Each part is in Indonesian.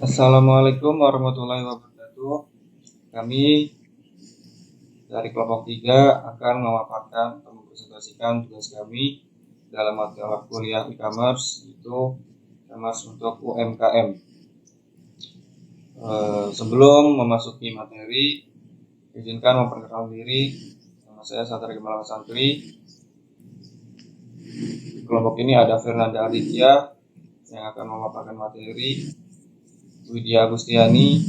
Assalamualaikum warahmatullahi wabarakatuh. Kami dari kelompok 3 akan memaparkan atau mempresentasikan tugas kami dalam mata kuliah e-commerce, yaitu e-commerce untuk UMKM. Sebelum memasuki materi, izinkan memperkenalkan diri. Nama saya Satria Kemala Santri. Di kelompok ini ada Fernanda Aditya yang akan memaparkan materi, Widya Agustiani,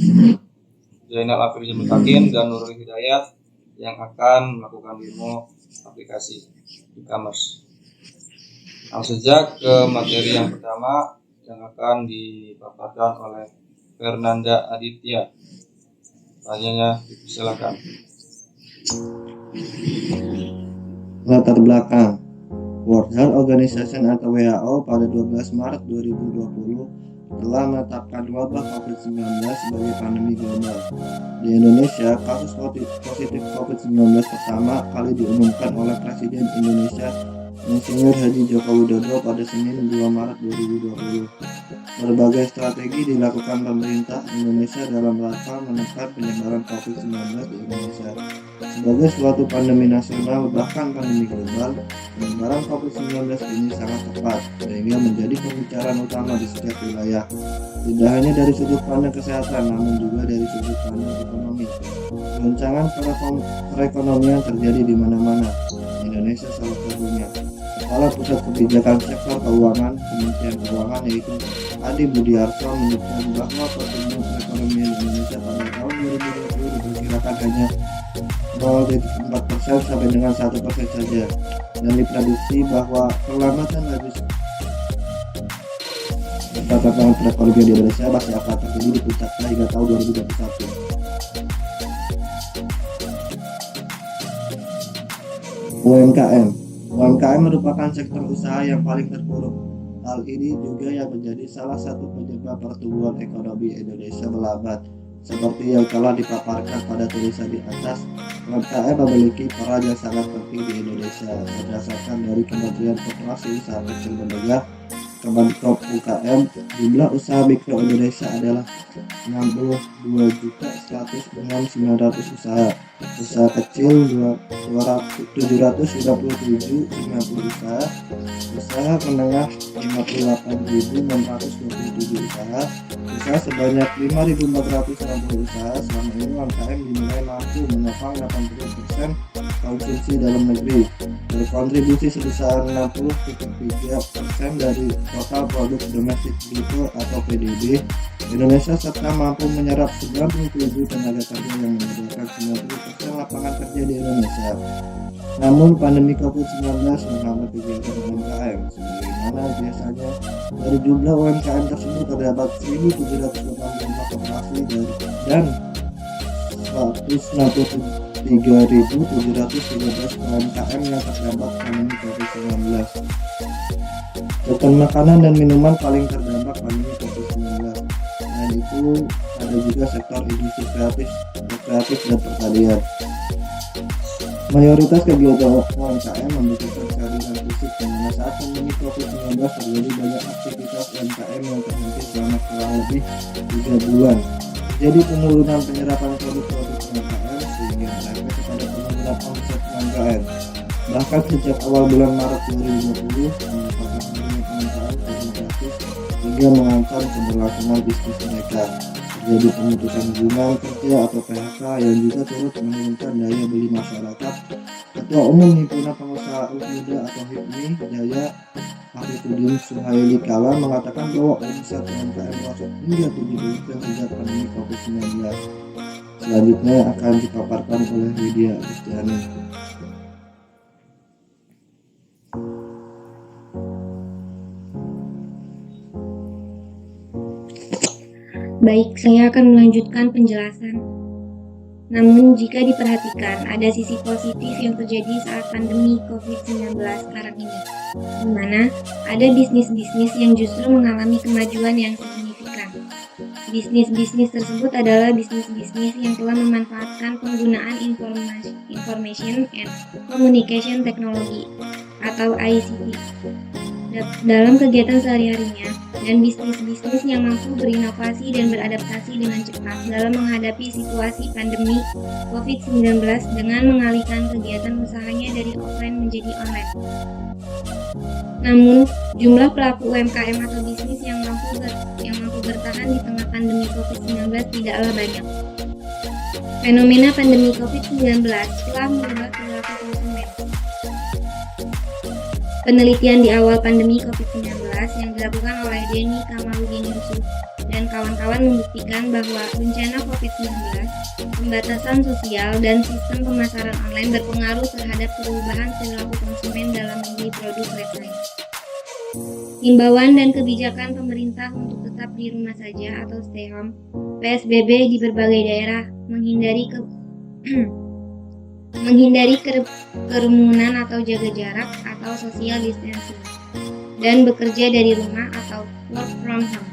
Zainal Afrizal Mutakin, dan Nurul Hidayah yang akan melakukan demo aplikasi e-commerce. Langsung saja ke materi yang pertama yang akan dipaparkan oleh Fernanda Aditya. Tanyanya silakan. Latar belakang. World Health Organization atau WHO pada 12 Maret 2020 telah menetapkan wabah COVID-19 sebagai pandemi global. Di Indonesia, kasus positif COVID-19 pertama kali diumumkan oleh Presiden Indonesia Insinyur Haji Joko Widodo pada Senin 2 Maret 2020. Berbagai strategi dilakukan pemerintah Indonesia dalam rangka menekan penyebaran COVID-19 di Indonesia. Sebagai suatu pandemi nasional bahkan pandemi global, penyebaran COVID-19 ini sangat cepat sehingga menjadi pembicaraan utama di setiap wilayah. Tidak hanya dari sudut pandang kesehatan, namun juga dari sudut pandang ekonomi. Goncangan perekonomian terjadi di mana-mana. Indonesia salah satunya. Kepala Pusat Kebijakan Sektor Keuangan Kementerian Keuangan yaitu Adi Budiarso menyebutkan bahwa pertumbuhan perekonomian Indonesia pada tahun 2020 diperkirakan hanya 0,4% sampai dengan 1% saja, dan diprediksi bahwa perlambatan laju perkembangan perekonomian di Indonesia masih akan terjadi di puncaknya hingga tahun 2021. UMKM merupakan sektor usaha yang paling terpuruk. Hal ini juga yang menjadi salah satu penyebab pertumbuhan ekonomi Indonesia melambat. Seperti yang telah dipaparkan pada tulisan di atas, UMKM memiliki peran yang sangat penting di Indonesia. Berdasarkan dari Kementerian Koperasi Usaha Kecil Menengah Kemenkop UKM, jumlah usaha mikro Indonesia adalah 62.100.900 usaha. Usaha kecil 797.90 usaha, usaha menengah 58.627 usaha, usaha sebanyak 5.460 usaha. Selama ini UMKM dinilai mampu menopang 80% konsumsi dalam negeri, berkontribusi sebesar 60,3% dari total produk domestik bruto atau PDB Indonesia, serta mampu menyerap 97 tenaga kerja yang menyediakan 90% lapangan kerja di Indonesia. Namun pandemi COVID-19 menghambat kegiatan UMKM. Sebagaimana biasanya, dari jumlah UMKM tersebut terdapat 1.785 koperasi dan 163.713 UMKM yang terdampak pandemi COVID-19. Sektor makanan dan minuman paling terdampak pandemi COVID-19. Selain itu, ada juga sektor industri kreatif dan pertanian. Mayoritas kegiatan UMKM membutuhkan kehadiran fisik, di mana saat pandemi COVID-19 terjadi banyak aktivitas UMKM yang terhenti selama kurang lebih 3 bulan. Jadi penurunan penyerapan produk-produk UMKM sehingga berdampak kepada penurunan omset UMKM. Bahkan sejak awal bulan Maret 2020, menyebabkan UMKM turun drastis hingga mengancam keberlangsungan bisnis mereka. Terjadi pemutusan hubungan kerja atau PHK yang juga turut menurunkan daya beli masyarakat. Ketua Umum Himpunan Pengusaha Muda atau HIPMI, Jaya Hafidudin Suhaili Kala, mengatakan bahwa omset UMKM merosot hingga 70% sejak pandemi COVID-19. Selanjutnya akan dipaparkan oleh Widya Agustiani. Baik, saya akan melanjutkan penjelasan. Namun jika diperhatikan, ada sisi positif yang terjadi saat pandemi COVID-19 sekarang ini, di mana ada bisnis-bisnis yang justru mengalami kemajuan yang signifikan. Bisnis-bisnis tersebut adalah bisnis-bisnis yang telah memanfaatkan penggunaan Information and Communication Technology atau ICT dalam kegiatan sehari-harinya, dan bisnis-bisnis yang mampu berinovasi dan beradaptasi dengan cepat dalam menghadapi situasi pandemi COVID-19 dengan mengalihkan kegiatan usahanya dari offline menjadi online. Namun, jumlah pelaku UMKM atau bisnis yang mampu bertahan di tengah pandemi COVID-19 tidaklah banyak. Fenomena pandemi COVID-19 telah mengubah perilaku konsumen. Penelitian di awal pandemi COVID-19 yang dilakukan oleh Denny Kamaludin Yusuf dan kawan-kawan membuktikan bahwa bencana COVID-19, pembatasan sosial, dan sistem pemasaran online berpengaruh terhadap perubahan perilaku konsumen dalam membeli produk website. Himbauan dan kebijakan pemerintah untuk tetap di rumah saja atau stay home, PSBB di berbagai daerah, menghindari kerumunan atau jaga jarak atau social distancing, dan bekerja dari rumah atau work from home,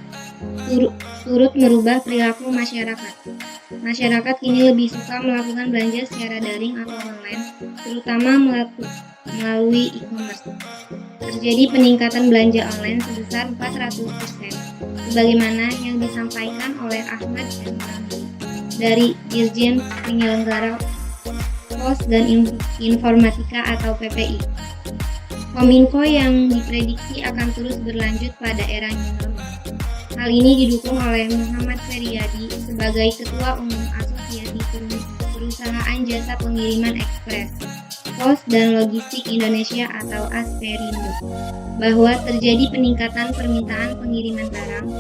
turut merubah perilaku masyarakat. Masyarakat kini lebih suka melakukan belanja secara daring atau online, terutama melalui e-commerce. Terjadi peningkatan belanja online sebesar 400%, sebagaimana yang disampaikan oleh Ahmad dan Ramli dari Dirjen Penyelenggara Pos dan Informatika atau PPI. Kominfo yang diprediksi akan terus berlanjut pada era new normal. Hal ini didukung oleh Muhammad Feryadi sebagai Ketua Umum Asosiasi Perusahaan Jasa Pengiriman Ekspres, Pos dan Logistik Indonesia atau Asperindo, bahwa terjadi peningkatan permintaan pengiriman barang.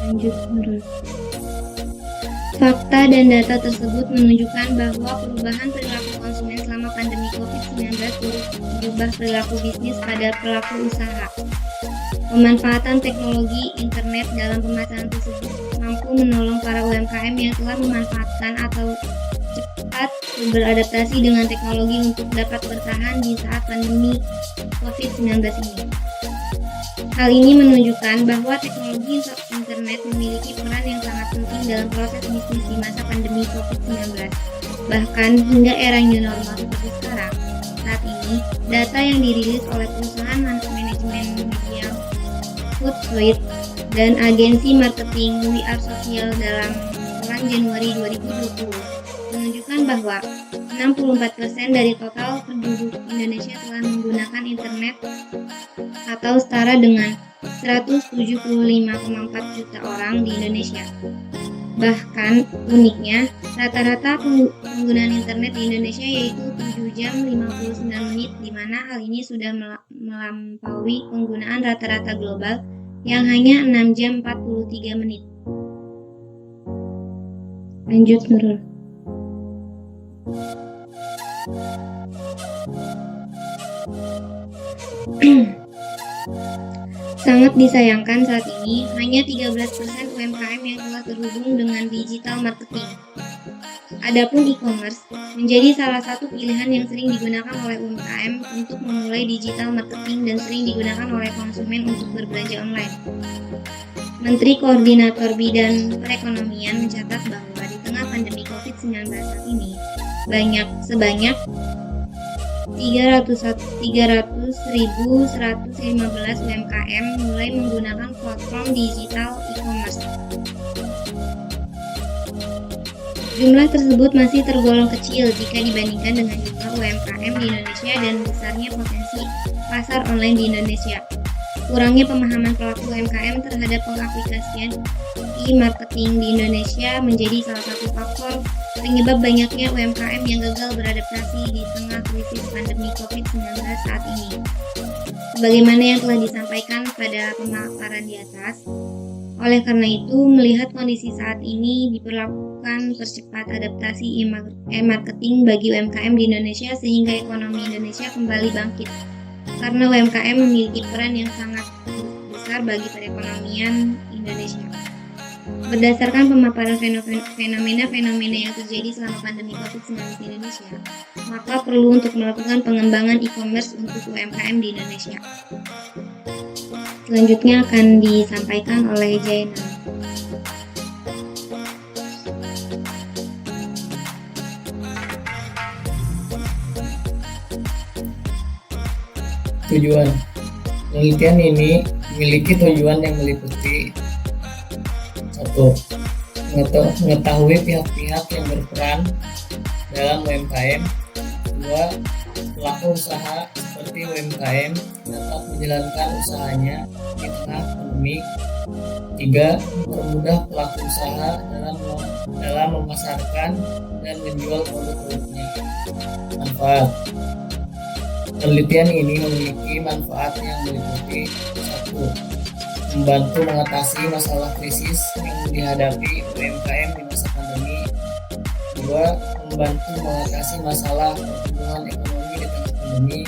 Lanjut menurut. Fakta dan data tersebut menunjukkan bahwa perubahan perilaku konsumen selama pandemi COVID-19 turut mengubah perilaku bisnis pada pelaku usaha. Pemanfaatan teknologi internet dalam pemasaran tersebut mampu menolong para UMKM yang telah memanfaatkan atau cepat beradaptasi dengan teknologi untuk dapat bertahan di saat pandemi COVID-19 ini. Hal ini menunjukkan bahwa teknologi internet memiliki peran yang sangat penting dalam proses bisnis di masa pandemi COVID-19. Bahkan hingga era new normal seperti sekarang. Saat ini, data yang dirilis oleh perusahaan manajemen media Hootsuite dan agensi marketing We Are Social dalam bulan Januari 2020 menunjukkan bahwa 64% dari total penduduk Indonesia telah menggunakan internet atau setara dengan 175,4 juta orang di Indonesia. Bahkan uniknya, rata-rata penggunaan internet di Indonesia yaitu 7 jam 59 menit, di mana hal ini sudah melampaui penggunaan rata-rata global yang hanya 6 jam 43 menit. Lanjut Nurul. Sangat disayangkan saat ini hanya 13% UMKM yang telah terhubung dengan digital marketing. Adapun e-commerce menjadi salah satu pilihan yang sering digunakan oleh UMKM untuk memulai digital marketing dan sering digunakan oleh konsumen untuk berbelanja online. Menteri Koordinator Bidang Perekonomian mencatat bahwa di tengah pandemi COVID-19 saat ini sebanyak 300.115 UMKM mulai menggunakan platform digital e-commerce. Jumlah tersebut masih tergolong kecil jika dibandingkan dengan jumlah UMKM di Indonesia dan besarnya potensi pasar online di Indonesia. Kurangnya pemahaman pelaku UMKM terhadap pengaplikasian e-marketing di Indonesia menjadi salah satu faktor penyebab banyaknya UMKM yang gagal beradaptasi di tengah krisis pandemi COVID-19 saat ini. Sebagaimana yang telah disampaikan pada pemaparan di atas, oleh karena itu, melihat kondisi saat ini diperlakukan percepat adaptasi e-marketing bagi UMKM di Indonesia sehingga ekonomi Indonesia kembali bangkit. Karena UMKM memiliki peran yang sangat besar bagi perekonomian Indonesia. Berdasarkan pemaparan fenomena-fenomena yang terjadi selama pandemi COVID-19 di Indonesia, maka perlu untuk melakukan pengembangan e-commerce untuk UMKM di Indonesia. Selanjutnya akan disampaikan oleh Jainal. Tujuan penelitian ini memiliki tujuan yang meliputi: 1. Mengetahui pihak-pihak yang berperan dalam UMKM. 2. Pelaku usaha seperti UMKM dapat menjalankan usahanya di tengah pandemi. 3. Mempermudah pelaku usaha dalam memasarkan dan menjual produk-produknya. Manfaat penelitian ini memiliki manfaat yang meliputi: 1. Membantu mengatasi masalah krisis yang dihadapi UMKM di masa pandemi. 2. Membantu mengatasi masalah pertumbuhan ekonomi di tengah pandemi.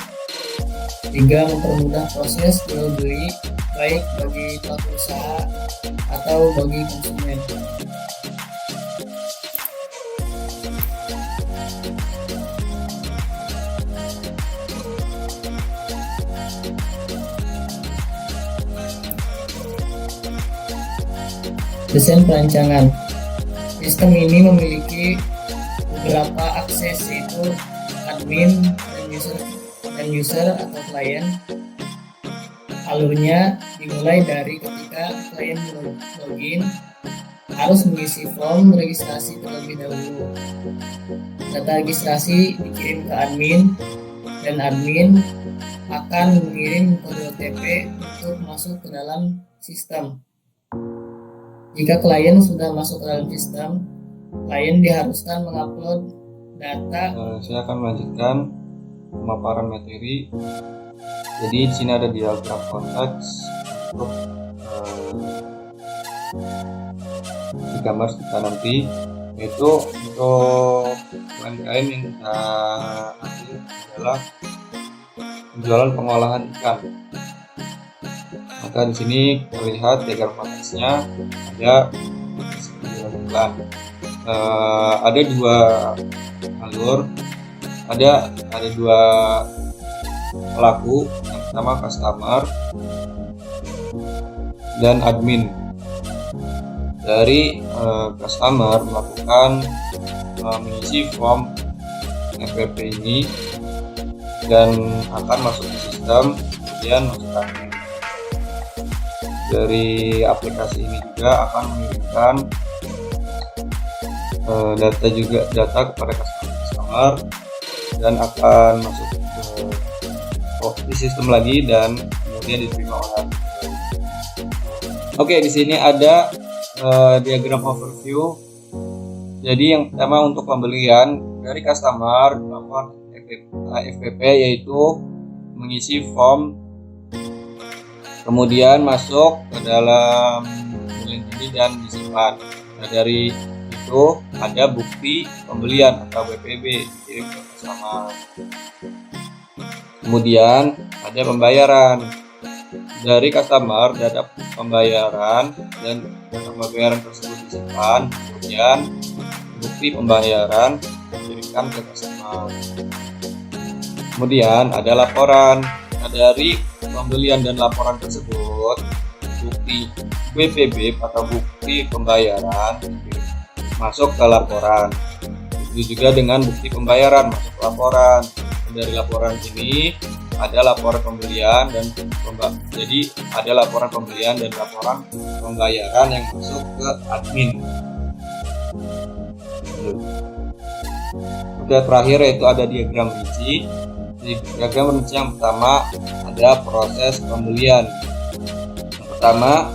3. Mempermudah proses jual beli baik bagi pelaku usaha atau bagi konsumen. Desain perancangan. Sistem ini memiliki beberapa akses, yaitu admin dan user atau klien. Alurnya dimulai dari ketika klien login, harus mengisi form registrasi terlebih dahulu. Data registrasi dikirim ke admin, dan admin akan mengirim kode OTP untuk masuk ke dalam sistem. Jika klien sudah masuk ke dalam sistem, klien diharuskan mengupload data. Saya akan melanjutkan pemaparan materi. Jadi di sini ada diagram konteks untuk di gambar kita nanti, yaitu untuk UMKM yang kita ambil adalah penjualan pengolahan ikan. Maka di sini terlihat diagram konteksnya ada bulan. Ada dua alur, ada dua pelaku. Yang pertama customer dan admin. Dari customer melakukan mengisi form FPP ini dan akan masuk ke sistem, kemudian masuk ke admin. Dari aplikasi ini juga akan mengirimkan data kepada customer dan akan masuk ke sistem lagi dan kemudian diterima oleh admin. Oke, di sini ada diagram overview. Jadi yang pertama untuk pembelian dari customer melakukan FPP, yaitu mengisi form, kemudian masuk ke dalam link ini dan disimpan. Nah, dari itu ada bukti pembelian atau BPB dikirim ke customer. Kemudian ada pembayaran. Dari customer data pembayaran dan data pembayaran tersebut disimpan, kemudian bukti pembayaran dikirimkan ke customer. Kemudian ada laporan. Nah, dari pembelian dan laporan tersebut, bukti BPB atau bukti pembayaran masuk ke laporan. Itu juga dengan bukti pembayaran masuk ke laporan. Dari laporan ini ada laporan pembelian dan jadi ada laporan pembelian dan laporan pembayaran yang masuk ke admin. Udah terakhir yaitu ada diagram rinci. Di diagram rinci yang pertama ada proses pembelian. Yang pertama,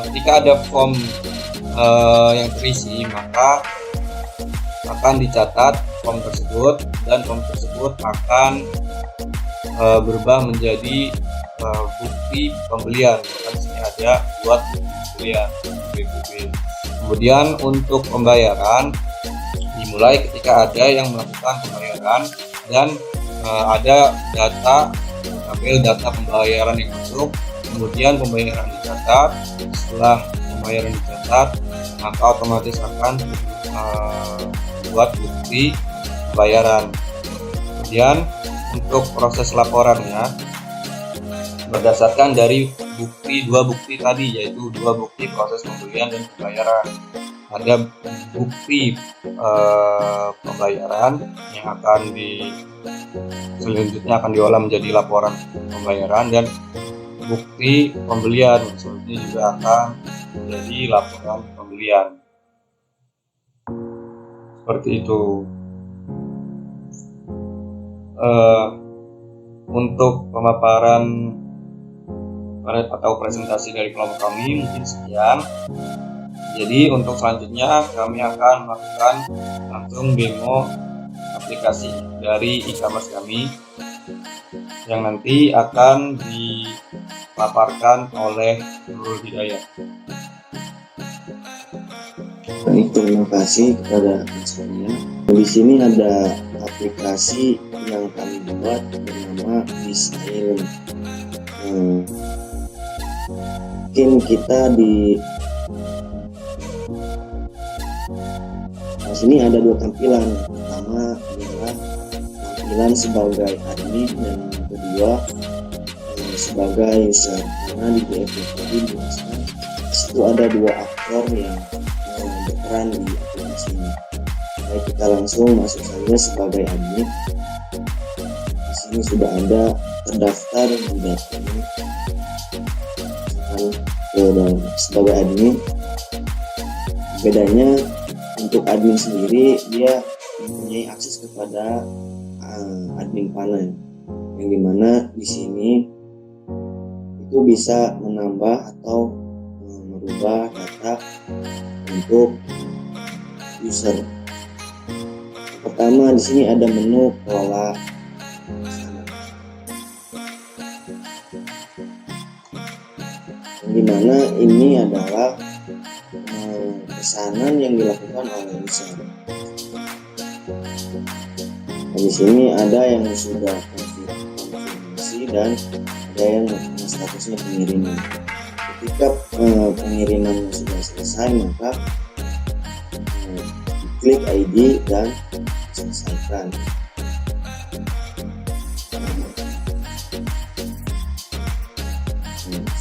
ketika ada form yang terisi, maka akan dicatat form tersebut dan form tersebut akan berubah menjadi bukti pembelian. Di sini ada buat pembelian BPB. Kemudian untuk pembayaran dimulai ketika ada yang melakukan pembayaran dan ada data, tabel data pembayaran yang masuk, kemudian pembayaran dicatat. Setelah pembayaran dicatat, maka otomatis akan buat bukti pembayaran. Kemudian untuk proses laporannya berdasarkan dari dua bukti tadi, yaitu dua bukti proses pembelian dan pembayaran. Ada bukti pembayaran yang akan selanjutnya akan diolah menjadi laporan pembayaran dan bukti pembelian. Selanjutnya juga akan menjadi laporan pembelian. Seperti itu. Untuk pemaparan atau presentasi dari kelompok kami mungkin sekian. Jadi untuk selanjutnya kami akan melakukan langsung demo aplikasi dari e-commerce kami yang nanti akan dipaparkan oleh Nurul Hidayah. Baik, terima kasih kepada sekalian. Di sini ada aplikasi yang kami buat bernama Island. Mungkin kita di sini ada dua tampilan. Pertama adalah tampilan sebagai admin dan yang kedua sebagai user. Karena di DFP tadi dijelaskan itu ada dua aktor yang berperan di aplikasi ini. Baik, kita langsung masuk saja sebagai admin. Di sini sudah ada terdaftar di data ini. Sebagai admin, bedanya untuk admin sendiri dia mempunyai akses kepada admin panel, yang dimana di sini itu bisa menambah atau merubah data untuk user. Pertama di sini ada menu kelola pesanan, yang dimana ini adalah pesanan yang dilakukan oleh user. Dan di sini ada yang sudah konfirmasi dan ada yang statusnya pengiriman. Ketika pengiriman sudah selesai, maka klik ID dan selesaikan.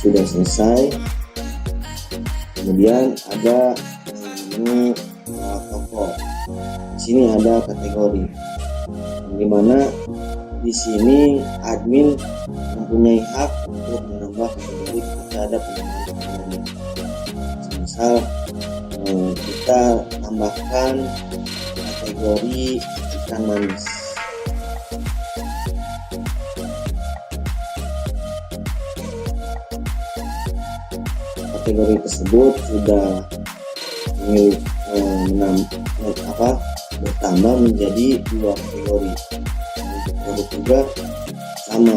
Sudah selesai. Kemudian ada menu toko. Di sini ada kategori, di mana di sini admin mempunyai hak untuk menambah kategori ketika ada penambahan. Misal kita tambahkan kategori ikan manis. Kategori tersebut sudah bertambah menjadi dua kategori. Untuk produk juga sama,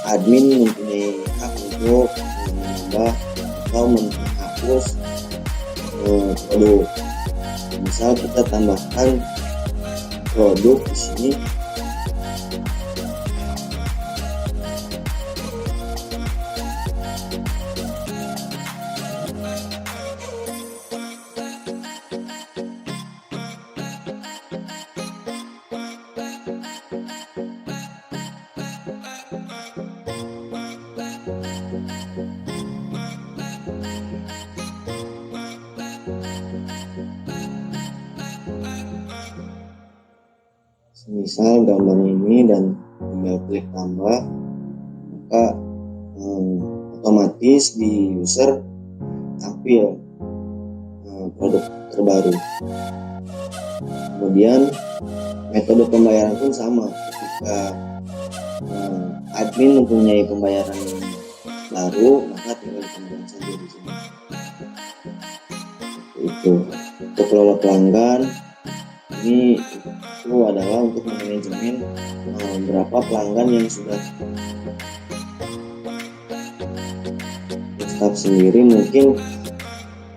admin mempunyai hak untuk menambah atau menghapus produk. Misal kita tambahkan produk di sini. Misal gambarnya ini dan tinggal klik tambah, maka otomatis di user tampil produk terbaru. Kemudian metode pembayaran pun sama. Ketika admin mempunyai pembayaran baru, maka tinggal dikembangkan saja di sini. Itu untuk kelola pelanggan, ini itu adalah untuk manajemen berapa pelanggan yang sudah staff sendiri. Mungkin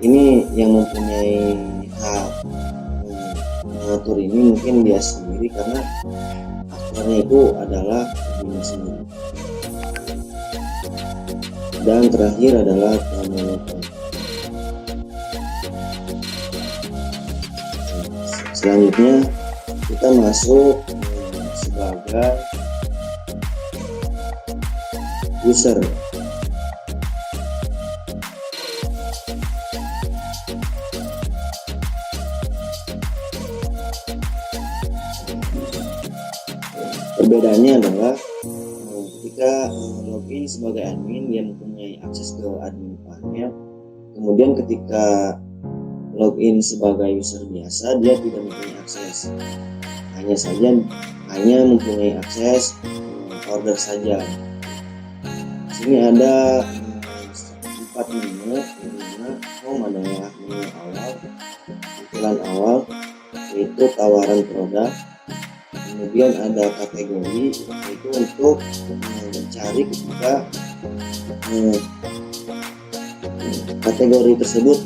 ini yang mempunyai hak mengatur ini mungkin dia sendiri, karena aktornya itu adalah dirinya sendiri. Dan terakhir adalah promotor. Selanjutnya kita masuk sebagai user. Perbedaannya adalah ketika login sebagai admin dia mempunyai akses ke admin panel, kemudian ketika login sebagai user biasa dia tidak mempunyai akses, hanya mempunyai akses order saja. Di sini ada 4 menu, yang mana home adalah menu awal, tampilan awal yaitu tawaran produk, kemudian ada kategori yaitu untuk mencari ketika kategori tersebut.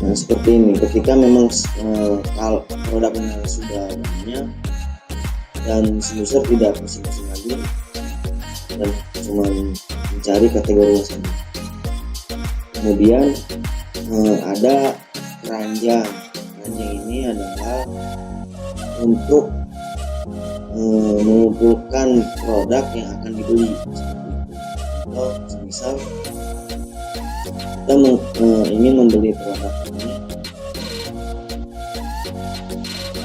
Nah, seperti ini, ketika memang produknya sudah banyak dan si user tidak pusing-pusing lagi dan cuma mencari kategorinya saja. Kemudian ada keranjang. Keranjang ini adalah untuk mengumpulkan produk yang akan dibeli, seperti itu. Atau misal kita ingin membeli produk ini,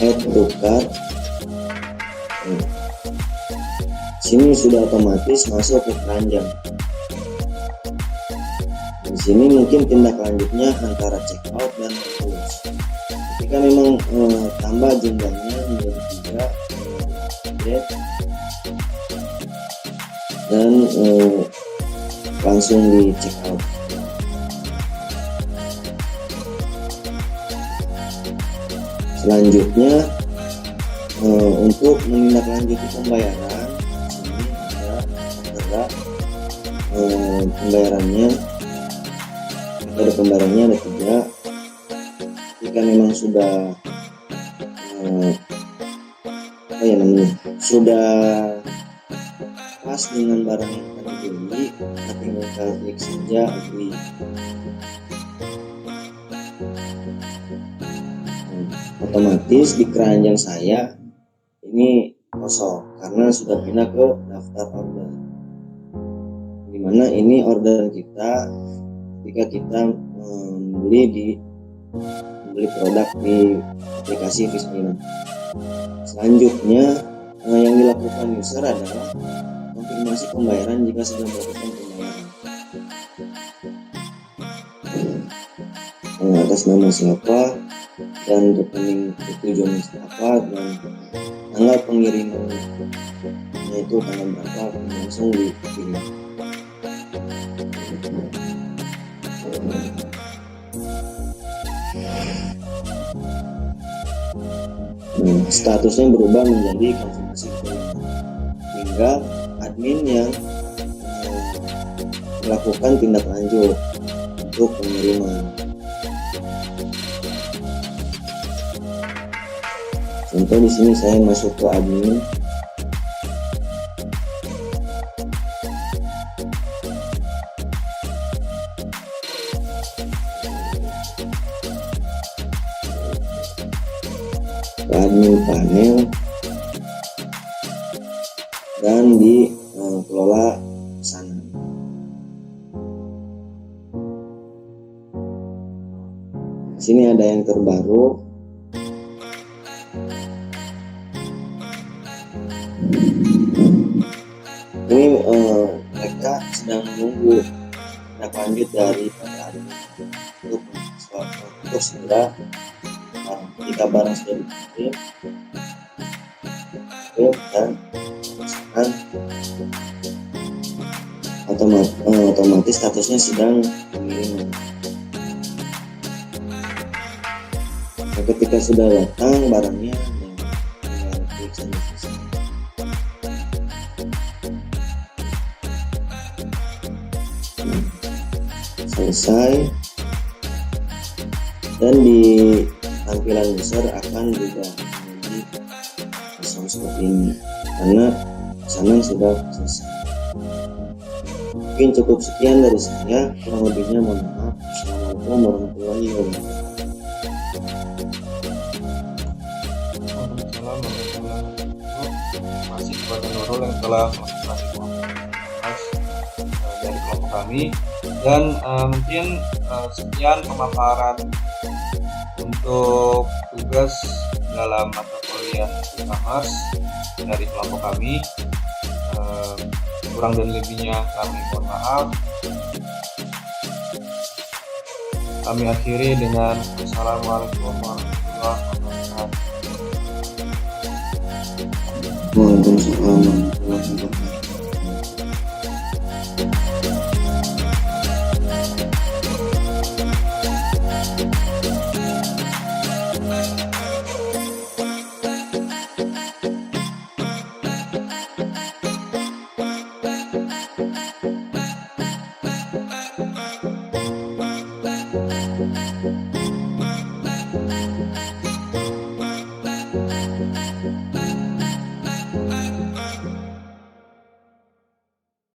add to cart. Sini sudah otomatis masuk ke keranjang. Di sini mungkin tindak lanjutnya antara checkout dan terus. Ketika memang tambah jumlahnya menjadi 3, dan langsung di checkout. Selanjutnya untuk menindaklanjuti pembayaran, ini ada pembayarannya. Ada 3. Jika memang sudah sudah pas dengan barang yang akan dibeli, kita tinggal klik saja agree. Otomatis di keranjang saya ini kosong karena sudah pindah ke daftar order, dimana ini order kita ketika kita membeli produk di aplikasi Fispina. Selanjutnya yang dilakukan user adalah konfirmasi pembayaran jika sudah melakukan pembayaran. Atas nama siapa dan rekening tujuan apa dan tanggal pengirimannya, yaitu tanggal berapa, langsung dikirim. Statusnya berubah menjadi konfirmasi pengiriman, hingga admin yang melakukan tindak lanjut untuk pengiriman. Contoh di sini saya masuk ke admin. Ke admin panel dan di kelola pesanan. Sini ada yang terbaru. Ini mereka sedang menunggu tindak lanjut dari admin untuk segera jika barang sudah dikirim dan otomatis statusnya sedang pengiriman. Nah, ketika sudah datang barangnya, tinggal klik saja selesai, dan di tampilan user akan juga menjadi kosong seperti ini karena pesanan sudah selesai. Mungkin cukup sekian dari saya, kurang lebihnya mohon maaf. Assalamualaikum warahmatullahi wabarakatuh. Waalaikumsalam warahmatullahi wabarakatuh. Terima kasih kepada Nurul yang telah mengklarifikasi dari kelompok kami, dan mungkin sekian pemaparan untuk tugas dalam mata kuliah e-commerce dari kelompok kami. Kurang dan lebihnya kami mohon maaf. Kami akhiri dengan Assalamualaikum warahmatullahi wabarakatuh. Waalaikumsalam warahmatullahi wabarakatuh.